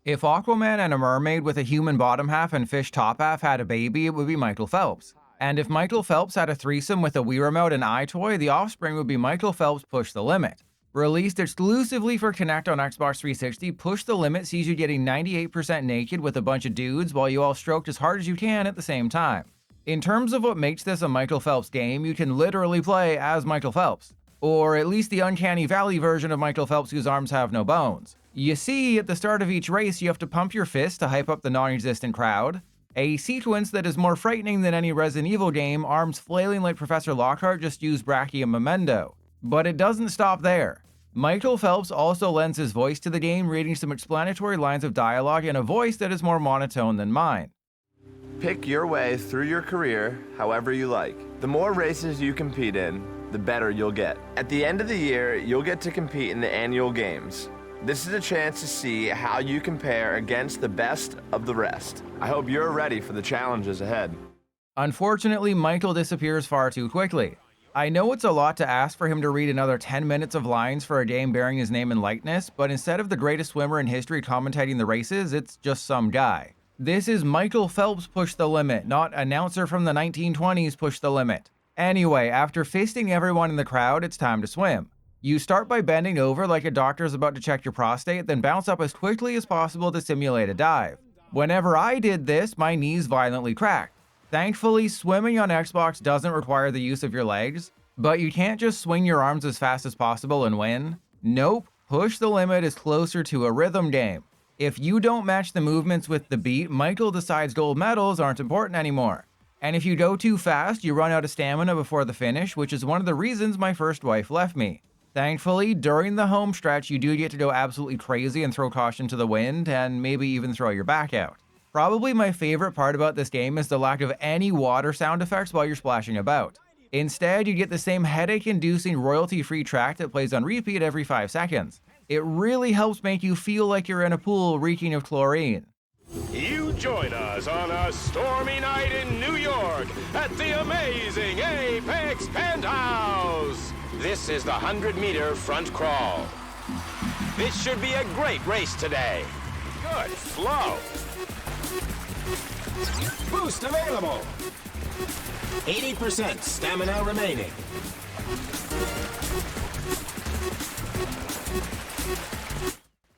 If Aquaman and a mermaid with a human bottom half and fish top half had a baby, it would be Michael Phelps. And if Michael Phelps had a threesome with a Wii Remote and iToy, the offspring would be Michael Phelps Push the Limit. Released exclusively for Kinect on Xbox 360, Push the Limit sees you getting 98% naked with a bunch of dudes while you all stroked as hard as you can at the same time. In terms of what makes this a Michael Phelps game, you can literally play as Michael Phelps. Or at least the Uncanny Valley version of Michael Phelps whose arms have no bones. You see, at the start of each race, you have to pump your fist to hype up the non-existent crowd. A sequence that is more frightening than any Resident Evil game, arms flailing like Professor Lockhart just used Bracky and Memento. But it doesn't stop there. Michael Phelps also lends his voice to the game, reading some explanatory lines of dialogue in a voice that is more monotone than mine. Pick your way through your career however you like. The more races you compete in, the better you'll get. At the end of the year, you'll get to compete in the annual games. This is a chance to see how you compare against the best of the rest. I hope you're ready for the challenges ahead. Unfortunately, Michael disappears far too quickly. I know it's a lot to ask for him to read another 10 minutes of lines for a game bearing his name and likeness, but instead of the greatest swimmer in history commentating the races, it's just some guy. This is Michael Phelps Push the Limit, not announcer from the 1920s Push the Limit. Anyway, after fisting everyone in the crowd, it's time to swim. You start by bending over like a doctor's about to check your prostate, then bounce up as quickly as possible to simulate a dive. Whenever I did this, my knees violently cracked. Thankfully, swimming on Xbox doesn't require the use of your legs, but you can't just swing your arms as fast as possible and win. Nope, Push the Limit is closer to a rhythm game. If you don't match the movements with the beat, Michael decides gold medals aren't important anymore. And if you go too fast, you run out of stamina before the finish, which is one of the reasons my first wife left me. Thankfully, during the home stretch, you do get to go absolutely crazy and throw caution to the wind, and maybe even throw your back out. Probably my favorite part about this game is the lack of any water sound effects while you're splashing about. Instead, you get the same headache-inducing royalty-free track that plays on repeat every 5 seconds. It really helps make you feel like you're in a pool reeking of chlorine. You join us on a stormy night in New York at the amazing Apex Penthouse. This is the 100-meter front crawl. This should be a great race today. Good flow. Boost available. 80% stamina remaining.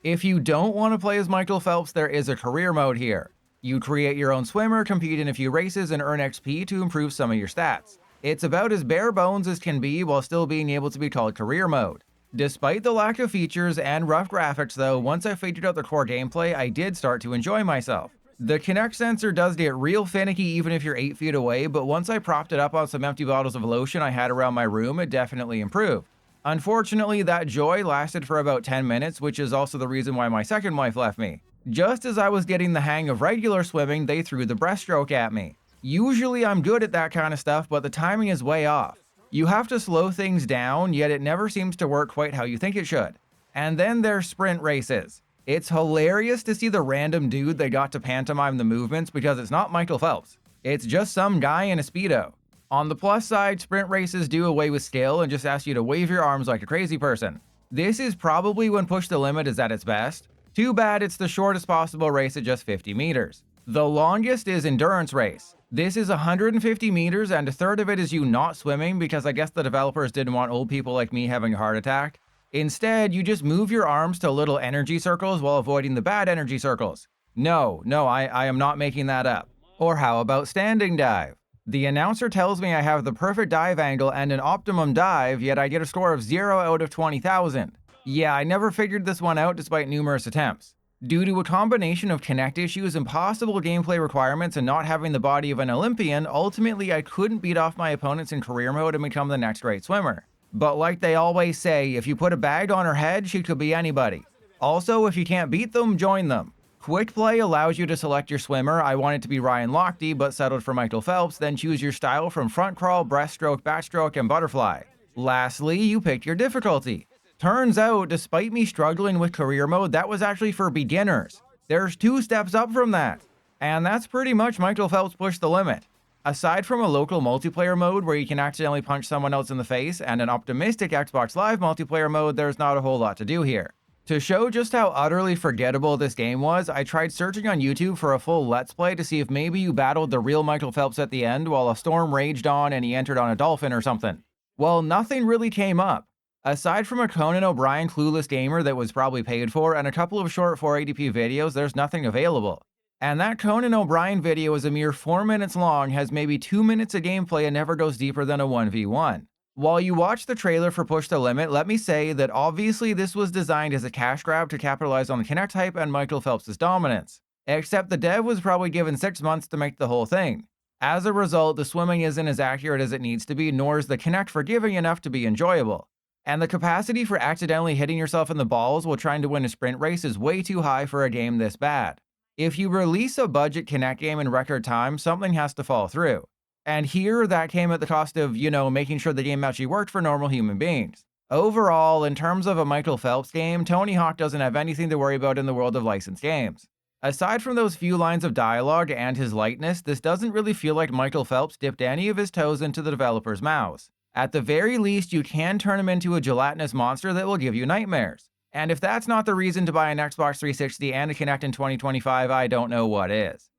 If you don't want to play as Michael Phelps, there is a career mode here. You create your own swimmer, compete in a few races, and earn XP to improve some of your stats. It's about as bare bones as can be while still being able to be called career mode. Despite the lack of features and rough graphics though, once I figured out the core gameplay, I did start to enjoy myself. The Kinect sensor does get real finicky even if you're 8 feet away, but once I propped it up on some empty bottles of lotion I had around my room, it definitely improved. Unfortunately, that joy lasted for about 10 minutes, which is also the reason why my second wife left me. Just as I was getting the hang of regular swimming, they threw the breaststroke at me. Usually I'm good at that kind of stuff, but the timing is way off. You have to slow things down, yet it never seems to work quite how you think it should. And then there's sprint races. It's hilarious to see the random dude they got to pantomime the movements because it's not Michael Phelps. It's just some guy in a Speedo. On the plus side, sprint races do away with skill and just ask you to wave your arms like a crazy person. This is probably when Push the Limit is at its best. Too bad it's the shortest possible race at just 50 meters. The longest is Endurance Race. This is 150 meters and a third of it is you not swimming because I guess the developers didn't want old people like me having a heart attack. Instead, you just move your arms to little energy circles while avoiding the bad energy circles. No, I am not making that up. Or how about standing dive? The announcer tells me I have the perfect dive angle and an optimum dive, yet I get a score of 0 out of 20,000. Yeah, I never figured this one out despite numerous attempts. Due to a combination of Kinect issues, impossible gameplay requirements, and not having the body of an Olympian, ultimately I couldn't beat off my opponents in career mode and become the next great swimmer. But like they always say, if you put a bag on her head, she could be anybody. Also, if you can't beat them, join them. Quick Play allows you to select your swimmer. I wanted to be Ryan Lochte, but settled for Michael Phelps, then choose your style from front crawl, breaststroke, backstroke, and butterfly. Lastly, you pick your difficulty. Turns out, despite me struggling with career mode, that was actually for beginners. There's 2 steps up from that. And that's pretty much Michael Phelps Push the Limit. Aside from a local multiplayer mode where you can accidentally punch someone else in the face and an optimistic Xbox Live multiplayer mode, there's not a whole lot to do here. To show just how utterly forgettable this game was, I tried searching on YouTube for a full Let's Play to see if maybe you battled the real Michael Phelps at the end while a storm raged on and he entered on a dolphin or something. Well, nothing really came up. Aside from a Conan O'Brien clueless gamer that was probably paid for and a couple of short 480p videos, there's nothing available. And that Conan O'Brien video is a mere 4 minutes long, has maybe 2 minutes of gameplay and never goes deeper than a 1v1. While you watch the trailer for Push the Limit, let me say that obviously this was designed as a cash grab to capitalize on the Kinect hype and Michael Phelps' dominance. Except the dev was probably given 6 months to make the whole thing. As a result, the swimming isn't as accurate as it needs to be, nor is the Kinect forgiving enough to be enjoyable. And the capacity for accidentally hitting yourself in the balls while trying to win a sprint race is way too high for a game this bad. If you release a budget Kinect game in record time, something has to fall through. And here, that came at the cost of, making sure the game actually worked for normal human beings. Overall, in terms of a Michael Phelps game, Tony Hawk doesn't have anything to worry about in the world of licensed games. Aside from those few lines of dialogue and his lightness, this doesn't really feel like Michael Phelps dipped any of his toes into the developer's mouths. At the very least, you can turn him into a gelatinous monster that will give you nightmares. And if that's not the reason to buy an Xbox 360 and a Kinect in 2025, I don't know what is.